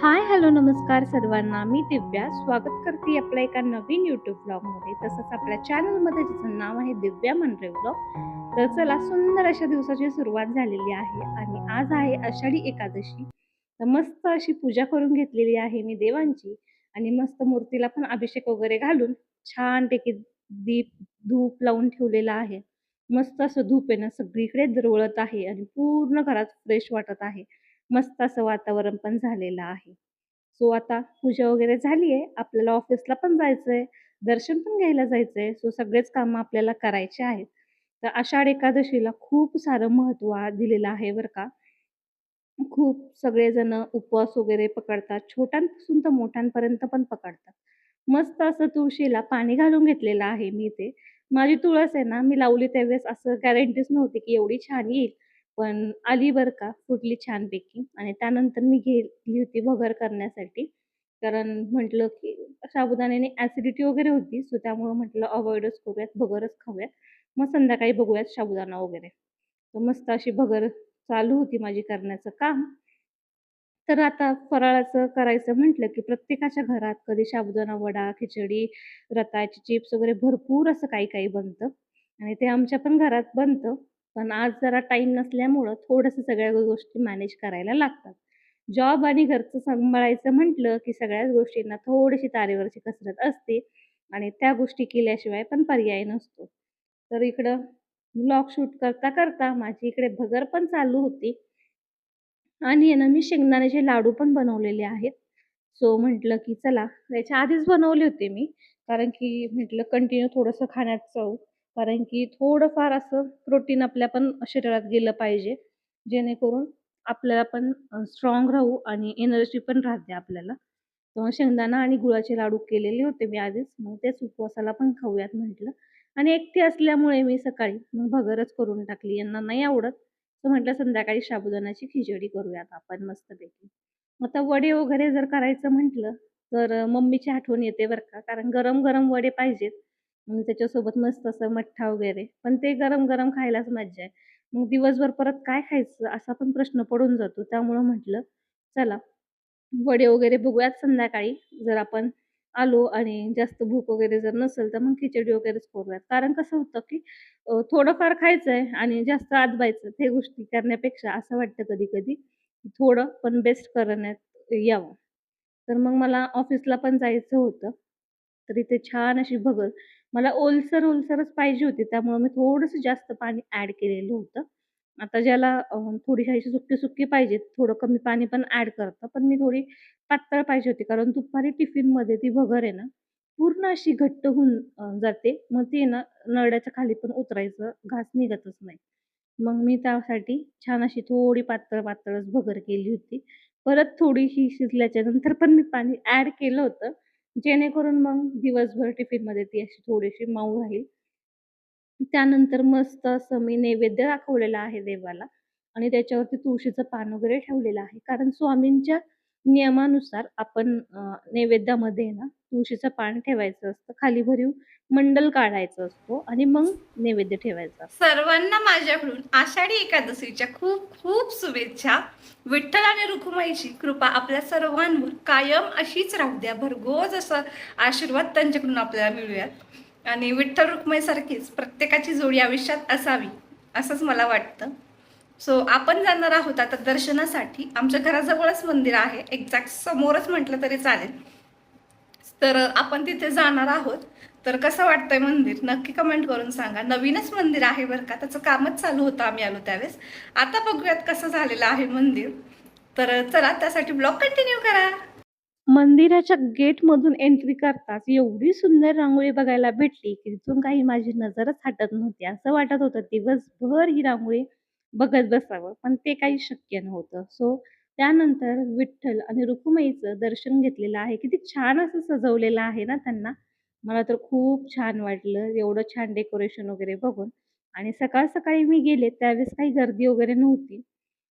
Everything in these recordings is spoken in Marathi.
हाय, हॅलो, नमस्कार सर्वांना. मी दिव्या स्वागत करते आपल्या एका नवीन यूट्यूब ब्लॉगमध्ये. तसंच आपल्या चॅनलमध्ये ज्याचं नाव आहे दिव्या मनरे ब्लॉग. तर चला, सुंदर अशा दिवसाची सुरुवात झालेली आहे आणि आज आहे आषाढी एकादशी. तर मस्त अशी पूजा करून घेतलेली आहे मी देवांची आणि मस्त मूर्तीला पण अभिषेक वगैरे घालून छानपैकी दीप धूप लावून ठेवलेला आहे. मस्त असं धूप आहे ना सगळीकडे दरवळत आहे आणि पूर्ण घरात फ्रेश वाटत आहे. मस्त असं वातावरण पण झालेलं आहे. सो आता पूजा वगैरे झाली आहे. आपल्याला ऑफिसला पण जायचंय, दर्शन पण घ्यायला जायचंय. सो सगळेच कामं आपल्याला करायचे आहेत. तर आषाढ एकादशीला खूप सारं महत्त्व दिलेलं आहे बरं का. खूप सगळेजण उपवास वगैरे पकडतात. छोट्यांपासून तर मोठ्यांपर्यंत पण पकडतात. मस्त असं तुळशीला पाणी घालून घेतलेलं आहे मी इथे. माझी तुळस आहे ना, मी लावली त्यावेळेस असं गॅरंटीच नव्हती की एवढी छान येईल. पण आली बरं का, फुटली छानपैकी आणि त्यानंतर मी घेतली होती भगर करण्यासाठी. कारण म्हटलं की साबुदाण्याने ॲसिडिटी वगैरे होती. सो त्यामुळं म्हटलं अव्हॉइडच करूयात, भगरच खाऊयात. मग संध्याकाळी बघूयात साबुदाणा वगैरे. तर मस्त अशी भगर चालू होती माझी करण्याचं काम. तर आता फराळाचं करायचं म्हटलं, की प्रत्येकाच्या घरात कधी साबुदाणा वडा, खिचडी, रताळ्याचे चिप्स वगैरे भरपूर असं काही-काही बनतं आणि ते आमच्या पण घरात बनतं. पण आज जरा टाईम नसल्यामुळं थोडंसं सगळ्या गोष्टी मॅनेज करायला लागतात. जॉब आणि घरचं सांभाळायचं म्हटलं, की सगळ्याच गोष्टींना थोडीशी तारेवरची कसरत असते आणि त्या गोष्टी केल्याशिवाय पण पर्याय नसतो. तर इकडं व्लॉग शूट करता-करता माझी इकडे भगर पण चालू होती. आणि आहे ना, मी शेंगदाण्याचे लाडू पण बनवलेले आहेत. सो म्हटलं, की चला त्याच्या आधीच बनवले होते मी. कारण की म्हटलं कंटिन्यू थोडंसं खाण्यात चव. कारण की थोडंफार असं प्रोटीन आपल्या पण शरीरात गेलं पाहिजे. जेणेकरून आपल्याला पण राहू आणि एनर्जी पण राहते आपल्याला. तर शेंगदाणा आणि गुळाचे लाडू केलेले होते मी आधीच. मग तेच उपवासाला पण खाऊयात म्हटलं. आणि एकटी असल्यामुळे मी सकाळी मग भगरच करून टाकली. यांना नाही आवडत. तर म्हटलं संध्याकाळी साबुदाण्याची खिचडी करूयात आपण मस्तपैकी. आता वडे वगैरे जर करायचं म्हटलं, तर मम्मीची आठवण येते बरं का. कारण गरम-गरम वडे पाहिजेत आणि त्याच्यासोबत मस्त असं मठ्ठा वगैरे. पण ते गरम-गरम खायलाच मज्जा आहे. मग दिवसभर परत काय खायचं असा पण प्रश्न पडून जातो. त्यामुळं म्हटलं चला वडे वगैरे बघूयात संध्याकाळी. जर आपण आलो आणि जास्त भूक वगैरे जर नसेल, तर मग खिचडी वगैरेच करूयात. कारण कसं होतं, की थोडंफार खायचंय आणि जास्त आजवायचं. ते गोष्टी करण्यापेक्षा असं वाटतं कधी-कधी, थोडं पण बेस्ट करण्यात यावं. तर मग मला ऑफिसला पण जायचं होतं. तर इथे छान अशी भगर मला ओलसरच पाहिजे होती. त्यामुळं मी थोडंसं जास्त पाणी ॲड केलेलं होतं. आता ज्याला थोडीशी अशी सुकी-सुकी पाहिजे, थोडं कमी पाणी पण ॲड करतं. पण मी थोडी पातळ पाहिजे होती. कारण दुपारी टिफिनमध्ये ती भगर आहे ना, पूर्ण अशी घट्ट होऊन जाते. मग ती आहे ना, नरड्याच्या खाली पण उतरायचं घास निघतच नाही. मग मी त्यासाठी छान अशी थोडी पातळच भगर केली होती. परत थोडीशी शिजल्याच्या नंतर पण मी पाणी ॲड केलं होतं. जेणेकरून मग दिवसभर टिफिनमध्ये ती अशी थोडीशी मऊ राहील. त्यानंतर मस्त असं मी नैवेद्य दाखवलेला आहे देवाला आणि त्याच्यावरती तुळशीचं पान वगैरे ठेवलेलं आहे. कारण स्वामींच्या नियमानुसार आपण नैवेद्यामध्ये ना तुळशीचं पान ठेवायचं असतं. खाली भरीव मंडल काढायचा असतो आणि मग नैवेद्य ठेवायचा असतो. सर्वांना माझ्याकडून आषाढी एकादशीच्या खूप खूप शुभेच्छा. विठ्ठल आणि रुक्माईची कृपा आपल्या सर्वांवर कायम अशीच राहू द्या. भरघोस असं आशीर्वाद त्यांच्याकडून आपल्याला मिळूयात आणि विठ्ठल रुक्माई सारखीच प्रत्येकाची जोडी आयुष्यात असावी असंच मला वाटतं. सो आपण जाणार आहोत आता दर्शनासाठी. आमच्या घराजवळच मंदिर आहे, एक्झॅक्ट समोरच म्हटलं तरी चालेल. तर आपण तिथे जाणार आहोत. तर कसं वाटतंय मंदिर नक्की कमेंट करून सांगा. नवीनच मंदिर आहे बरं का, त्याचं कामच चालू होतं आम्ही आलो त्यावेळेस. आता बघूयात कसं झालेलं आहे मंदिर. तर चला त्यासाठी ब्लॉग कंटिन्यू करा. मंदिराच्या गेटमधून एंट्री करताच एवढी सुंदर रांगोळी बघायला भेटली, की तिथून काही माझी नजरच हटत नव्हती. असं वाटत होतं दिवसभर ही रांगोळी बघत बसावं, पण ते काही शक्य नव्हतं. सो त्यानंतर विठ्ठल आणि रुक्मिणीचं दर्शन घेतलेलं आहे. किती छान असं सजवलेलं आहे ना त्यांना. मला तर खूप छान वाटलं, एवढं छान डेकोरेशन वगैरे बघून. आणि सकाळी मी गेले त्यावेळेस काही गर्दी वगैरे नव्हती.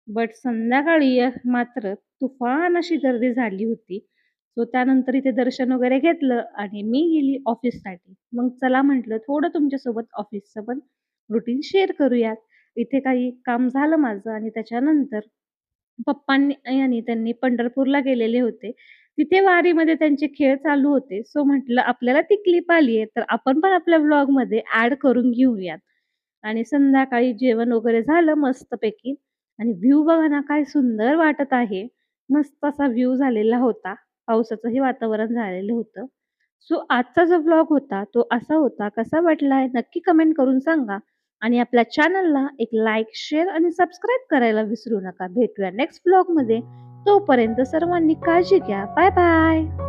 बट संध्याकाळी मात्र तुफान अशी गर्दी झाली होती. सो त्यानंतर इथे दर्शन वगैरे घेतलं आणि मी गेली ऑफिससाठी. मग चला म्हटलं थोडं तुमच्यासोबत ऑफिसचं पण रुटीन शेअर करूयात. इथे काही काम झालं माझं आणि त्याच्यानंतर पप्पांनी आणि त्यांनी पंढरपूरला गेलेले होते. तिथे वारीमध्ये त्यांचे खेळ चालू होते. सो म्हटलं आपल्याला ती क्लिप आली आहे, तर आपण पण आपल्या व्लॉगमध्ये ॲड करून घेऊयात. आणि संध्याकाळी जेवण वगैरे झालं मस्तपैकी आणि व्ह्यू बघा ना, काय सुंदर वाटत आहे. मस्त असा व्ह्यू झालेला होता. पावसाचंही वातावरण झालेलं होतं. सो आजचा जो व्लॉग होता, तो असा होता. कसा वाटलाय नक्की कमेंट करून सांगा. आणि आपल्या चॅनलला एक लाईक, शेअर आणि सबस्क्राईब करायला विसरू नका. भेटूया नेक्स्ट व्लॉगमध्ये. तोपर्यंत सर्वांनी काळजी घ्या. Bye bye.